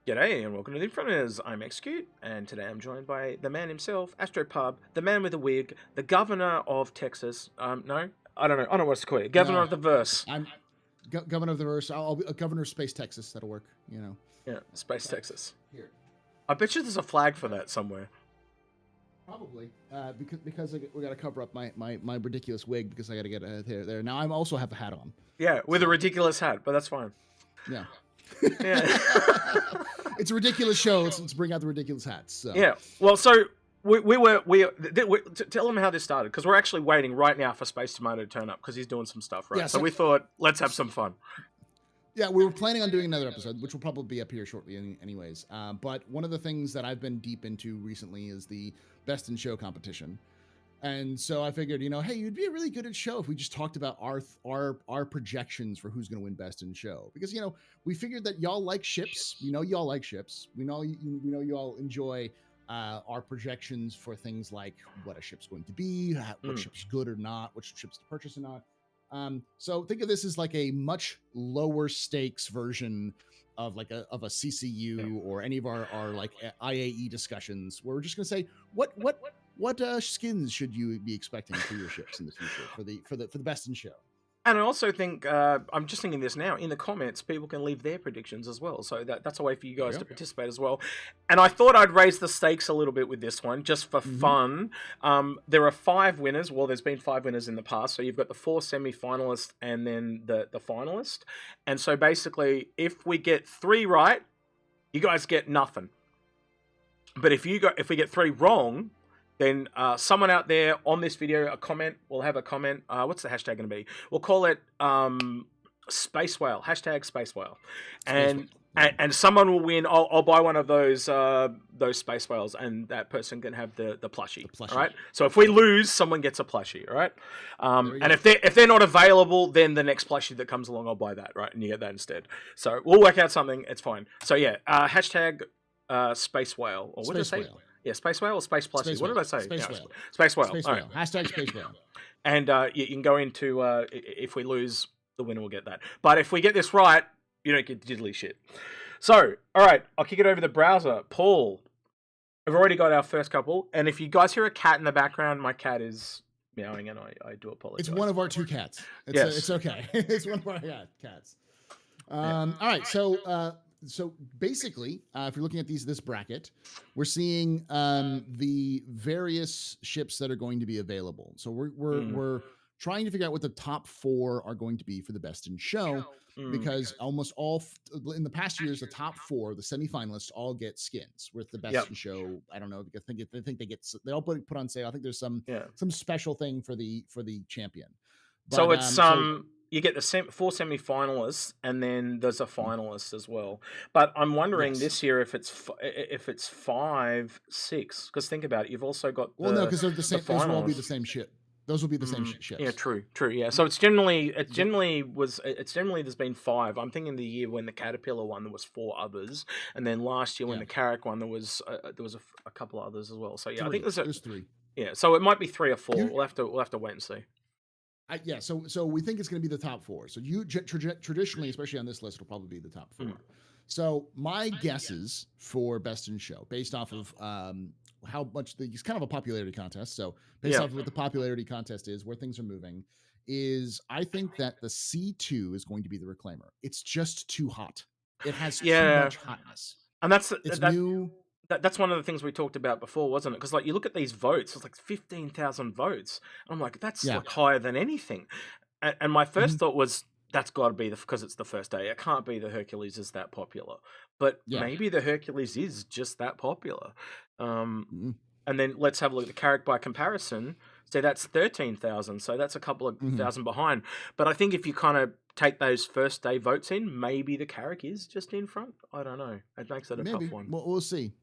G'day and welcome to the Inforunners. I'm Execute, and today I'm joined by the man himself, Astropub, the man with the wig, the governor of Texas. No, I don't know. I don't know what to call it. Governor No, of the verse. I'm governor of the verse. I'll be governor of Space Texas. That'll work. You know. Yeah, Space Texas. Here. I bet you there's a flag for that somewhere. Probably because we got to cover up my ridiculous wig because I got to get there. Now I also have a hat on. Yeah, with a ridiculous hat, but that's fine. Yeah. Yeah. It's a ridiculous show. Let's bring out the ridiculous hats. So. Yeah. Well, so we tell them how this started because we're actually waiting right now for Space Tomato to turn up because he's doing some stuff, right? Yeah, so we thought let's have some fun. Yeah, we were planning on doing another episode, which will probably be up here shortly anyways. But one of the things that I've been deep into recently is the Best in Show competition. And so I figured, hey, you'd be a really good at show if we just talked about our projections for who's going to win Best in Show. Because, we figured that y'all like ships. We know y'all like ships. We know y'all enjoy our projections for things like what a ship's going to be, what ship's good or not, which ships to purchase or not. So think of this as like a much lower stakes version of a CCU or any of our like IAE discussions, where we're just going to say what skins should you be expecting for your ships in the future for the Best in Show. And I also think, I'm just thinking this now, in the comments, people can leave their predictions as well. So that's a way for you guys to participate as well. And I thought I'd raise the stakes a little bit with this one, just for fun. There are 5 winners. Well, there's been 5 winners in the past. So you've got the 4 semi-finalists and then the finalist. And so basically, if we get 3 right, you guys get nothing. But if we get 3 wrong, then someone out there on this video, will have a comment. What's the hashtag going to be? We'll call it Space Whale, hashtag Space Whale. And someone will win. I'll buy one of those Space Whales, and that person can have the plushie. All right. So if we lose, someone gets a plushie. All right. And if they're not available, then the next plushie that comes along, I'll buy that. Right, and you get that instead. So we'll work out something. It's fine. So yeah, hashtag Space Whale, or what did I say? Yeah, Space Whale or Space Plushie? What did I say? Space Whale. Space Whale. Space Whale. Hashtag Space Whale. And you can go into, if we lose, the winner will get that. But if we get this right, you don't get diddly shit. So, all right, I'll kick it over the browser. Paul, I've already got our first couple. And if you guys hear a cat in the background, my cat is meowing, and I do apologize. It's one of our 2 cats. It's okay. It's one of our cats. All right, so basically, if you're looking at this bracket, we're seeing the various ships that are going to be available. So we're trying to figure out what the top 4 are going to be for the Best in Show, because almost all in the past years, the top 4, the semifinalists, all get skins. With the Best in Show, I don't know. I think they all put on sale. I think there's some special thing for the champion. But, so it's you get the 4 semi-finalists, and then there's a finalist as well. But I'm wondering this year if it's 5, 6. Because think about it, you've also got no, because they're the same. Those will all be the same ship. Those will be the same ships. Yeah, true. Yeah, so it's generally there's been 5. I'm thinking the year when the Caterpillar won, there was 4 others, and then last year when the Carrick won, there was a couple of others as well. So yeah, 3. I think there's 3. Yeah, so it might be 3 or 4. We'll have to wait and see. So we think it's going to be the top 4. So traditionally, especially on this list, it'll probably be the top 4. So my guesses for Best in Show, based off of how much it's kind of a popularity contest. So based off of what the popularity contest is, where things are moving, is I think that the C2 is going to be the Reclaimer. It's just too hot. It has too much hotness, and it's new. That's one of the things we talked about before, wasn't it? Because like you look at these votes, it's like 15,000 votes. I'm like, that's like higher than anything. And my first thought was, that's got to be because it's the first day. It can't be the Hercules is that popular. But maybe the Hercules is just that popular. And then let's have a look at the Carrick by comparison. So that's 13,000. So that's a couple of thousand behind. But I think if you kind of take those first day votes in, maybe the Carrick is just in front. I don't know. It makes it a tough one. Well, we'll see.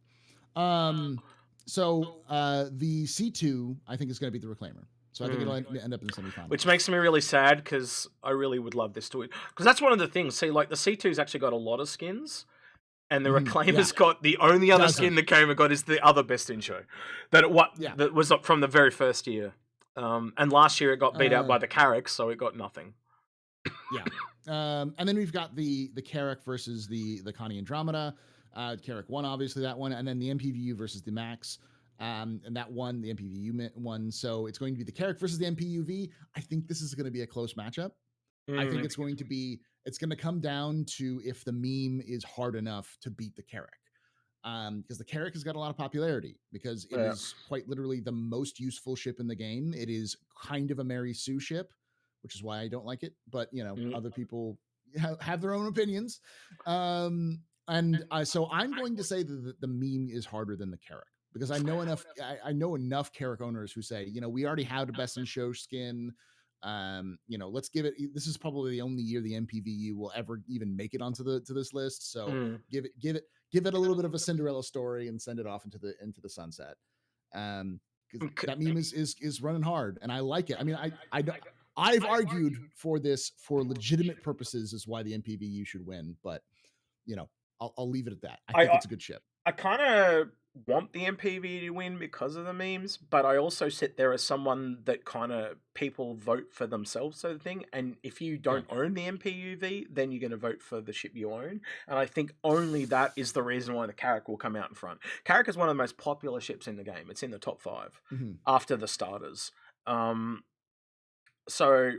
So the C2, I think, is going to be the Reclaimer. So I think it'll end up in the semifinals. Which makes me really sad because I really would love this to win. Because that's one of the things. See, like the C2's actually got a lot of skins, and the Reclaimer's got the only other skin the Reclaimer got is the other Best in Show that was from the very first year. And last year it got beat out by the Carrick, so it got nothing. And then we've got the Carrick versus the Connie Andromeda. Carrick won, obviously, that one, and then the MPVU versus the Max. And that won, the MPVU won. So it's going to be the Carrick versus the MPUV. I think this is going to be a close matchup. I think it's going to come down to if the meme is hard enough to beat the Carrick. Because the Carrick has got a lot of popularity because it is quite literally the most useful ship in the game. It is kind of a Mary Sue ship, which is why I don't like it. But other people have their own opinions. So I'm going to say that the meme is harder than the Carrick because I know enough Carrick owners who say, we already have the best in show skin. Let's give it. This is probably the only year the MPVU will ever even make it onto this list. So give it a little bit of a Cinderella story and send it off into the sunset. Because that meme is running hard and I like it. I mean, I've argued for this for legitimate purposes is why the MPVU should win, but I'll leave it at that. I think it's a good ship. I kind of want the MPV to win because of the memes, but I also sit there as someone that kind of people vote for themselves sort of thing. And if you don't own the MPUV, then you're going to vote for the ship you own. And I think only that is the reason why the Carrick will come out in front. Carrick is one of the most popular ships in the game. It's in the top 5 after the starters. So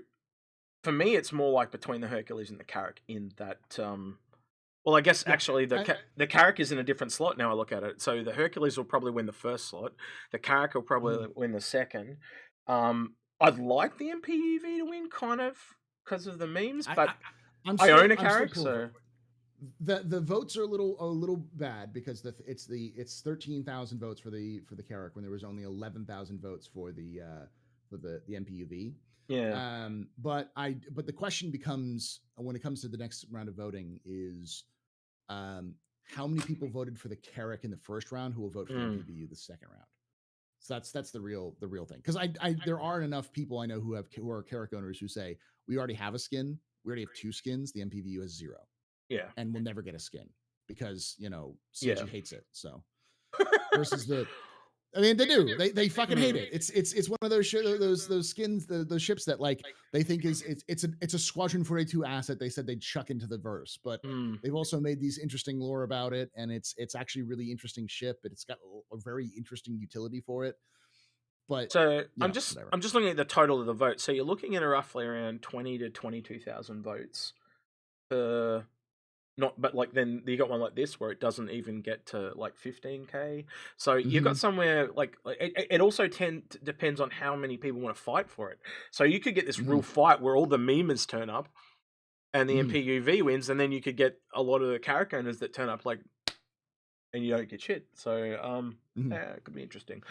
for me, it's more like between the Hercules and the Carrick in that... Well, I guess actually the Carrick is in a different slot now I look at it. So the Hercules will probably win the first slot. The Carrick will probably win the second. I'd like the MPUV to win kind of because of the memes, but I own a Carrick, so... The votes are a little bad because it's 13,000 votes for the Carrick when there was only 11,000 votes for the MPUV. Yeah. But the question becomes when it comes to the next round of voting is how many people voted for the Carrick in the first round who will vote for the MPVU the second round. So that's the real thing. Because there aren't enough people I know who are Carrick owners who say we already have a skin. We already have 2 skins. The MPVU has 0. Yeah. And we'll never get a skin because CG hates it. So versus they do. They fucking hate it. It's one of those skins, those ships that like they think it's a Squadron 42 asset. They said they'd chuck into the verse, but they've also made these interesting lore about it, and it's actually a really interesting ship. It's got a very interesting utility for it. But so I'm just looking at the total of the votes. So you're looking at roughly around 20 to 22,000 votes. But like then you got one like this where it doesn't even get to like 15k. So you've got somewhere like it also depends on how many people want to fight for it. So you could get this real fight where all the memers turn up and the MPUV wins, and then you could get a lot of the Carrick owners that turn up and you don't get shit. So it could be interesting.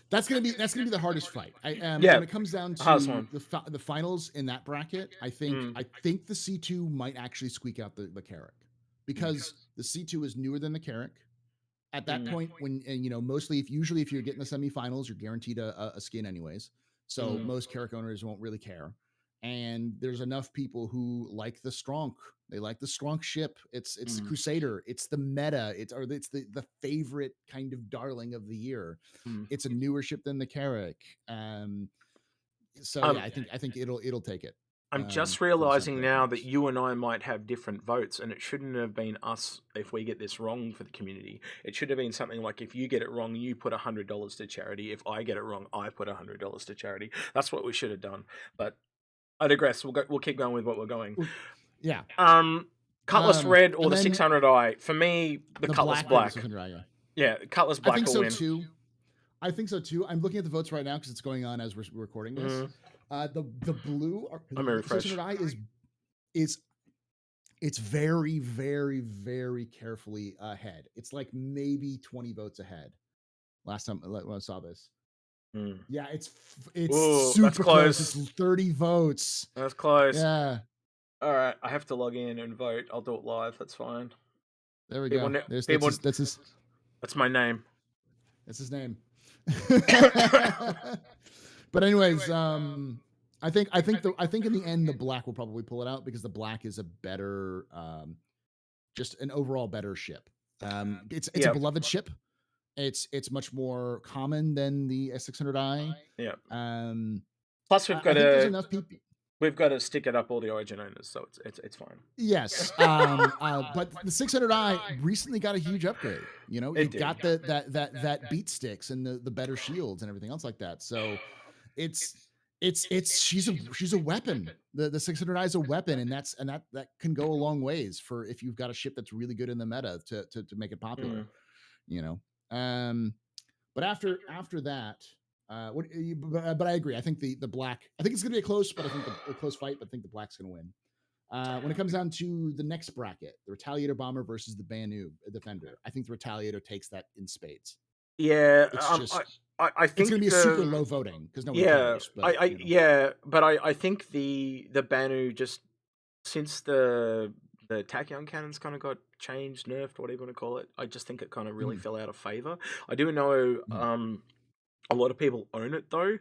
That's gonna be the hardest fight. When it comes down to the finals in that bracket, I think the C2 might actually squeak out the Carrick because the C2 is newer than the Carrick. At that point, mostly if you're getting the semifinals, you're guaranteed a skin anyways. So most Carrick owners won't really care. And there's enough people who like the Stronk. They like the Stronk ship. It's the Crusader. It's the meta. It's the favorite kind of darling of the year. It's a newer ship than the Carrick. I think it'll take it. I'm just realizing now that you and I might have different votes, and it shouldn't have been us if we get this wrong for the community. It should have been something like if you get it wrong, you put $100 to charity. If I get it wrong, I put $100 to charity. That's what we should have done. But I digress. We'll keep going with what we're going. Yeah. Cutlass Red or the 600i? For me, the Cutlass Black. Yeah, Cutlass Black will win. I think so too. I'm looking at the votes right now because it's going on as we're recording this. The blue the 600i it's very, very, very carefully ahead. It's like maybe 20 votes ahead. Last time when I saw this. Yeah, it's super close. It's 30 votes. That's close. Yeah. All right, I have to log in and vote. I'll do it live. That's fine. There we go. That's my name. That's his name. But anyways, I think in the end the black will probably pull it out because the black is a better, just an overall better ship. It's a beloved ship. It's much more common than the S600i. Yeah. Plus we've got there's enough people. We've got to stick it up all the Origin owners, so it's fine. Yes, but the 600i recently got a huge upgrade. You know, It it did. got that beat sticks and the better shields and everything else like that. So it's she's a weapon. The 600i is a weapon, and that can go a long ways for if you've got a ship that's really good in the meta to make it popular. You know, but after that, but I agree. I think the black. I think it's gonna be a close, but I think a close fight. But I think the black's gonna win. When it comes down to the next bracket, the Retaliator Bomber versus the Banu Defender, I think the Retaliator takes that in spades. Yeah, It's just I think it's going to be a super low voting because nobody cares. But I think the Banu just since the Tachyon cannons kind of got changed, nerfed, whatever you want to call it. I just think it kind of really fell out of favor. I do know a lot of people own it though,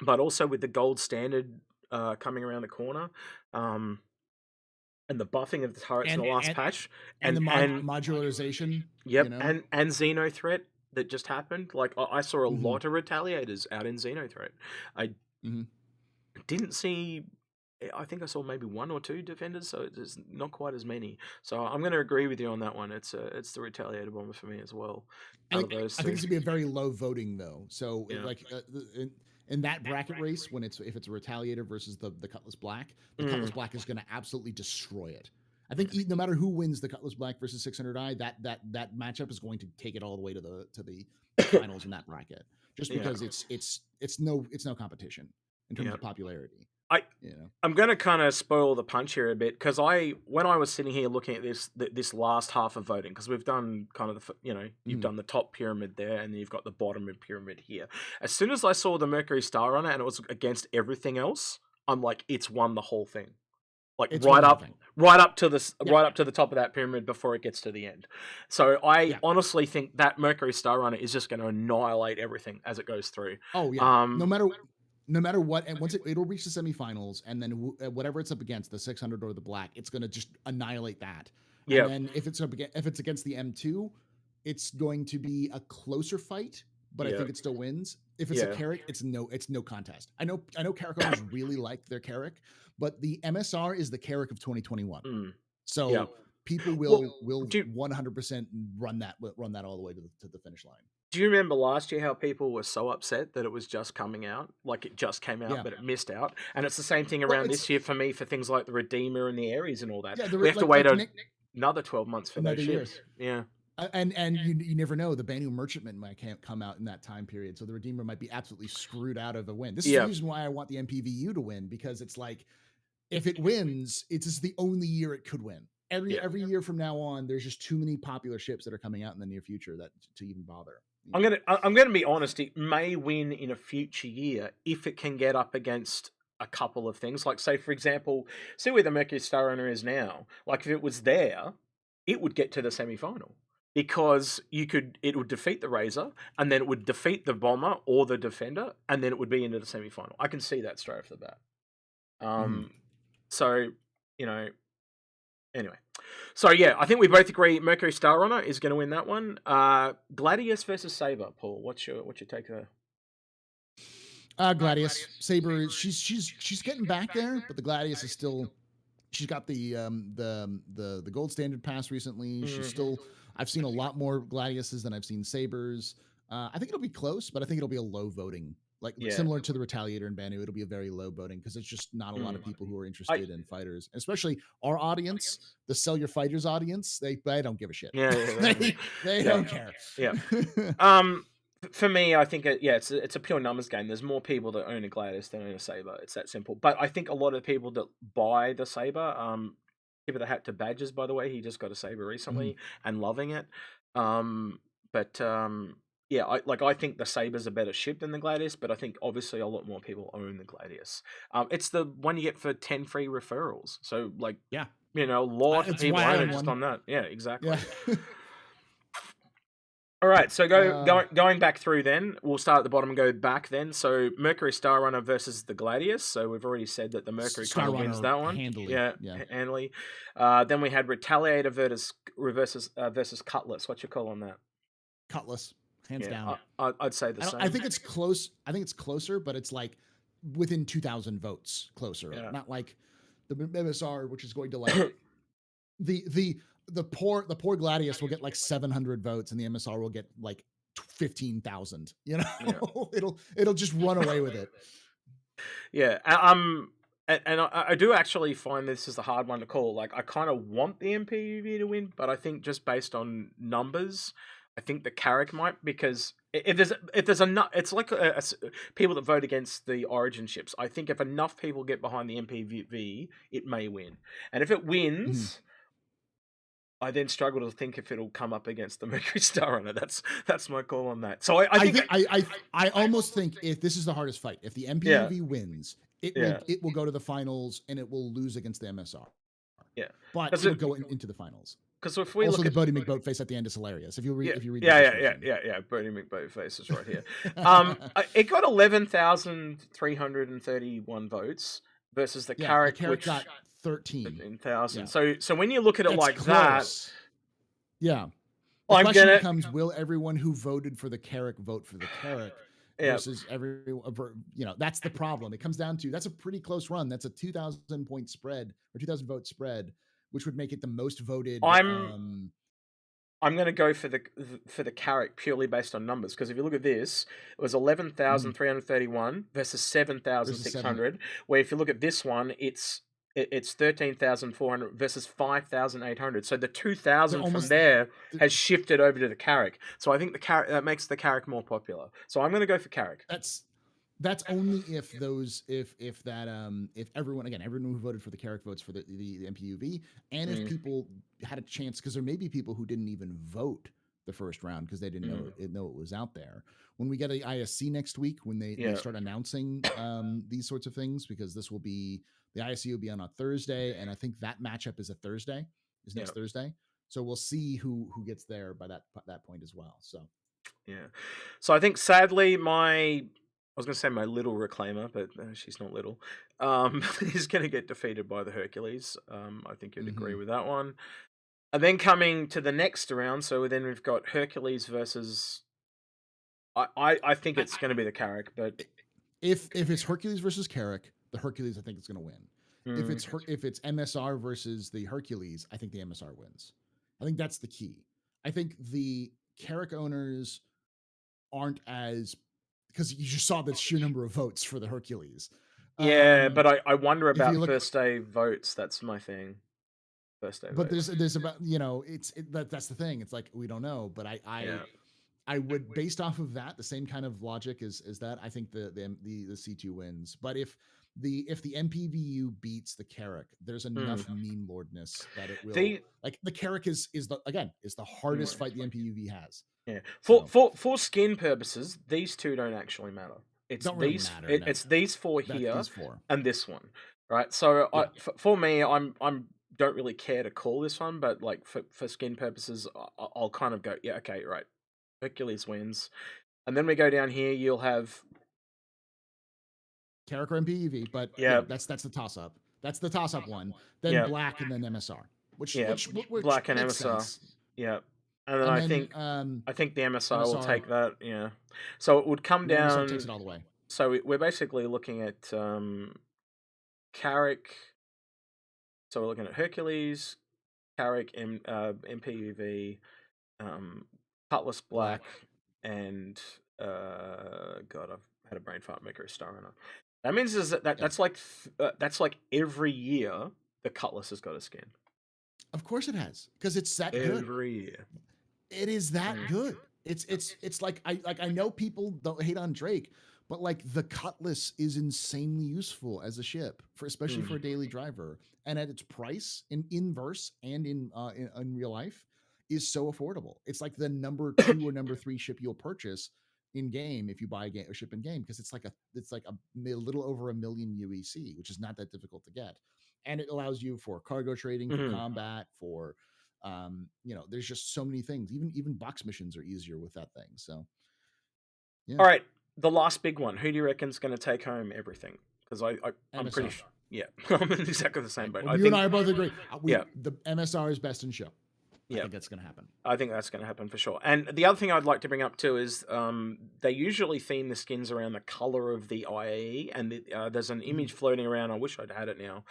but also with the gold standard coming around the corner. And the buffing of the turrets in the last patch, and the modularization. Yep, you know? and Xeno threat that just happened. Like I saw a lot of Retaliators out in Xeno threat. I didn't see. I think I saw maybe 1 or 2 defenders, so it's not quite as many. So I'm going to agree with you on that one. It's the Retaliator Bomber for me as well. I think it's going to be a very low voting though. So in that bracket race, if it's a Retaliator versus the Cutlass Black, the Cutlass Black is going to absolutely destroy it. I think no matter who wins the Cutlass Black versus 600i, that matchup is going to take it all the way to the finals in that bracket, just because it's no competition in terms of popularity. I'm going to kind of spoil the punch here a bit because when I was sitting here looking at this last half of voting, because we've done kind of you've done the top pyramid there and then you've got the bottom of pyramid here. As soon as I saw the Mercury Star-R and it was against everything else, I'm like, it's won the whole thing. Like it's right up to the top of that pyramid before it gets to the end. So I honestly think that Mercury Star-R is just going to annihilate everything as it goes through. Oh yeah. No matter what, and once it'll reach the semifinals, and then whatever it's up against, the 600 or the black, it's going to just annihilate that. Yeah. And then if it's against the M2, it's going to be a closer fight, but I think it still wins. If it's a Carrick, it's no contest. I know Carrick owners really like their Carrick, but the MSR is the Carrick of 2021. So people will 100% run that all the way to the finish line. Do you remember last year how people were so upset that it was just coming out? Like it just came out, but it missed out. And it's the same thing around this year for me for things like the Redeemer and the Ares and all that. Yeah, we have to wait another 12 months for those ships. Yeah. And you never know. The Banu Merchantman might can't come out in that time period. So the Redeemer might be absolutely screwed out of a win. This is the reason why I want the MPVU to win, because it's like, if it wins, it's just the only year it could win. Every year from now on, there's just too many popular ships that are coming out in the near future to even bother. I'm gonna be honest. It may win in a future year if it can get up against a couple of things. Like, say for example, see where the Mercury Star-R is now. Like if it was there, it would get to the semi-final because it would defeat the Razor and then it would defeat the Bomber or the Defender and then it would be into the semi-final. I can see that straight off the bat. So anyway. So yeah, I think we both agree Mercury Star-R is going to win that one. Gladius versus Saber. Paul, what's your take there? Gladius. Saber, she's getting back there, but the Gladius is still. She's got the gold standard pass recently. She's still. I've seen a lot more Gladiuses than I've seen Sabers. I think it'll be close, but I think it'll be a low voting. Similar to the Retaliator and Banu, it'll be a very low voting because it's just not a lot of people who are interested in fighters, especially our audience, the Sell Your Fighters audience. They don't give a shit. They don't care. Yeah. For me, I think it's a pure numbers game. There's more people that own a Gladius than own a Saber. It's that simple. But I think a lot of people that buy the Saber, tip of the hat to Badges, by the way, he just got a Saber recently and loving it. Yeah, I think the Saber's a better ship than the Gladius, but I think obviously a lot more people own the Gladius. It's the one you get for 10 free referrals. So a lot of people own it just on that. Yeah, exactly. Yeah. All right, so going back through then, we'll start at the bottom and go back then. So Mercury Star-R versus the Gladius. So we've already said that the Mercury kind of wins that one. Handily. Handily. Then we had Retaliator versus Cutlass. What's your call on that? Cutlass. Hands down. I'd say the same. I think it's close. I think it's closer, but it's like within 2,000 votes closer. Yeah. Not like the MSR, which is going to like the poor Gladius will get like 700 votes, and the MSR will get like 15,000. You know, Yeah. it'll just run away with it. Yeah. And I do actually find this is a hard one to call. Like, I kind of want the MPUV to win, but I think just based on numbers, I think the Carrick might, because if there's enough, it's like people that vote against the Origin ships. I think if enough people get behind the MPUV, it may win. And if it wins, I then struggle to think if it'll come up against the Mercury Star-Runner. That's my call on that. So I almost think if this is the hardest fight, if the MPUV wins, it will go to the finals and it will lose against the MSR. Yeah, but it'll go into the finals. Because if we also look the Bodie McBoatface at the end is hilarious. If you read, Bodie McBoatface is right here. It got 11,331 votes versus the Carrick, which got 13,000. So when you look at it like close. that, the question becomes: will everyone who voted for the Carrick vote for the Carrick? Versus that's the problem. It comes down to that's a pretty close run. That's a 2,000 point spread or 2,000 vote spread, which would make it the most voted. I'm going to go for the Carrick purely based on numbers, because if you look at this, it was 11,331 versus 7,600. Where if you look at this one, it's 13,400 versus 5,800. So the 2,000 from there has shifted over to the Carrick. So I think the Carrick, that makes the Carrick more popular. So I'm going to go for Carrick. That's only if everyone who voted for the Carrick votes for the MPUV, and if people had a chance, because there may be people who didn't even vote the first round because they didn't know it was out there. When we get the ISC next week, when they start announcing these sorts of things, because this will be the ISC will be on a Thursday, and I think that matchup is next Thursday. So we'll see who gets there by that point as well. So so I think sadly I was going to say my little reclaimer, but she's not little. Is going to get defeated by the Hercules. I think you'd agree with that one. And then coming to the next round, so then we've got Hercules versus. I think it's going to be the Carrick, but if it's Hercules versus Carrick, the Hercules I think is going to win. If it's MSR versus the Hercules, I think the MSR wins. I think that's the key. I think the Carrick owners aren't as, because you just saw the sheer number of votes for the Hercules. But I wonder about first day votes. That's my thing. First day. But votes. there's about that's the thing. It's like we don't know. But I would, based off of that, the same kind of logic is that I think the C2 wins. But if the MPVU beats the Carrick, there's enough meme lordness that it will. The Carrick is the hardest fight the MPUV has. Yeah. For skin purposes, these two don't actually matter. It's it's these four here and this one, right? So for me, I'm don't really care to call this one, but like for skin purposes, I'll kind of go okay, right. Hercules wins, and then we go down here. You'll have Carrick or MPUV, but that's the toss up. That's the toss up one. Then Black and then MSR, which Black and MSR. Sense. Yeah, and then I think the MSR will take that. Yeah, so it would come down. MSR takes it all the way. So we're basically looking at Carrick. So we're looking at Hercules, Carrick, MPUV, Cutlass Black, and God, I've had a brain fart. Mercury Star-Runner. That means that's like every year the Cutlass has got a skin. Of course it has, because it's that good. Every year. It is that good. It's like I know people don't hate on Drake, but like the Cutlass is insanely useful as a ship, especially for a daily driver, and at its price in inverse and in real life is so affordable. It's like the number 2 or number 3 ship you'll purchase in game if you buy a ship in game, because it's like a little over 1 million UEC, which is not that difficult to get, and it allows you for cargo trading, for combat, for there's just so many things. Even box missions are easier with that thing. So all right, the last big one. Who do you reckon is going to take home everything? Because I'm pretty sure. I'm in exactly the same boat. You and I both agree. The MSR is best in show. I think that's going to happen. I think that's going to happen for sure. And the other thing I'd like to bring up too is they usually theme the skins around the color of the IAE, and there's an image floating around. I wish I'd had it now,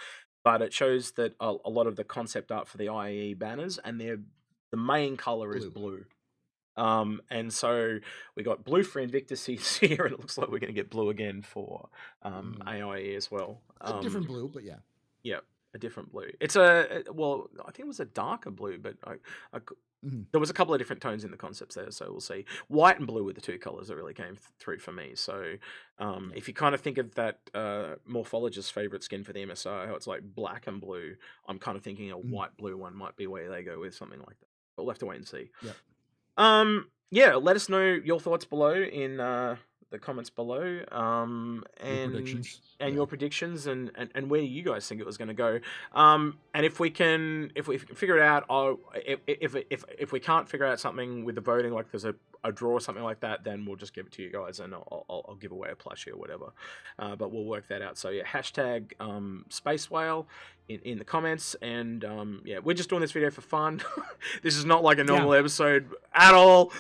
but it shows that a lot of the concept art for the IAE banners, and the main color is blue. And so we got blue for Invictus here, and it looks like we're going to get blue again for AIE as well. A different blue, but yeah. Yeah. A different blue. It's I think it was a darker blue, but there was a couple of different tones in the concepts there, so we'll see. White and blue were the two colors that really came through for me. So if you kind of think of that morphologist's favorite skin for the MSR, how it's like black and blue, I'm kind of thinking a white blue one might be where they go with something like that. But we'll have to wait and see. Yeah. Let us know your thoughts below in the comments below, and your predictions, and where you guys think it was going to go. And if we can figure it out, if we can't figure out something with the voting, like there's a draw or something like that, then we'll just give it to you guys, and I'll give away a plushie or whatever. But we'll work that out. So yeah, hashtag Space Whale in the comments, and yeah, we're just doing this video for fun. This is not like a normal episode at all.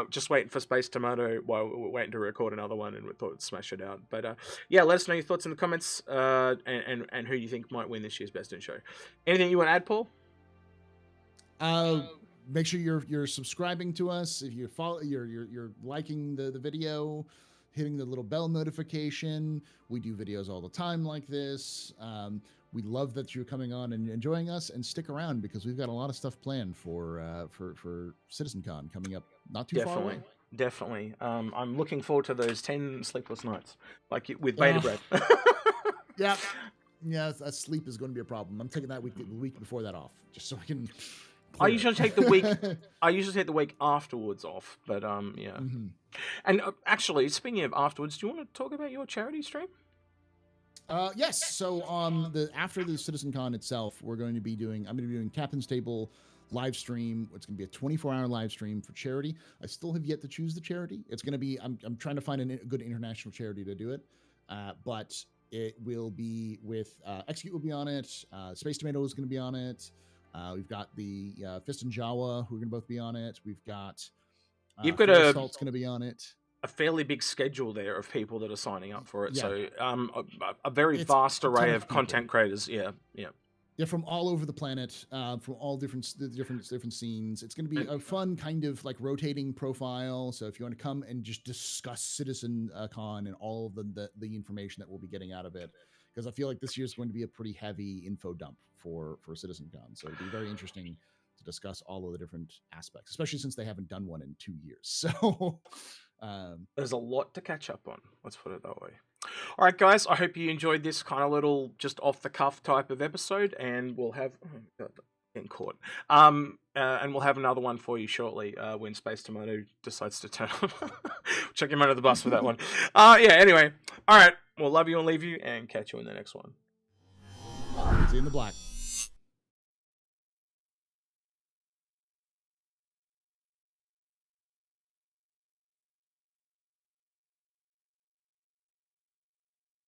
Just waiting for Space Tomato while we're waiting to record another one, and we thought we'd smash it out. But yeah, let us know your thoughts in the comments, and who you think might win this year's Best in Show. Anything you want to add, Paul? Make sure you're subscribing to us. If you follow, you're liking the video, hitting the little bell notification. We do videos all the time like this. We love that you're coming on and enjoying us, and stick around because we've got a lot of stuff planned for CitizenCon coming up not too far away. Definitely. I'm looking forward to those 10 sleepless nights, like with beta breath. Yeah, sleep is going to be a problem. I'm taking that week before that off, just so I can. I usually take the week. I usually take the week afterwards off, but yeah. And actually, speaking of afterwards, do you want to talk about your charity stream? Yes. So after the CitizenCon itself, I'm going to be doing Captain's Table live stream. It's going to be a 24-hour live stream for charity. I still have yet to choose the charity. It's going to be. I'm trying to find a good international charity to do it, but it will be with Execute will be on it. Space Tomato is going to be on it. We've got the Fist and Jawa, who are going to both be on it. We've got you've got Salt's going to be on it. A fairly big schedule there of people that are signing up for it. Yeah. So a very vast array of content creators. Yeah. They're from all over the planet, from all different scenes. It's going to be a fun kind of like rotating profile. So if you want to come and just discuss CitizenCon and all of the information that we'll be getting out of it, because I feel like this year is going to be a pretty heavy info dump for CitizenCon. So it'll be very interesting to discuss all of the different aspects, especially since they haven't done one in 2 years. So there's a lot to catch up on. Let's put it that way. All right, guys, I hope you enjoyed this kind of little just off the cuff type of episode, and we'll have getting caught. And we'll have another one for you shortly when Space Tomato decides to turn up. Chuck him under the bus for that one. Yeah. Anyway, all right. We'll love you and leave you, and catch you in the next one. See you in the black.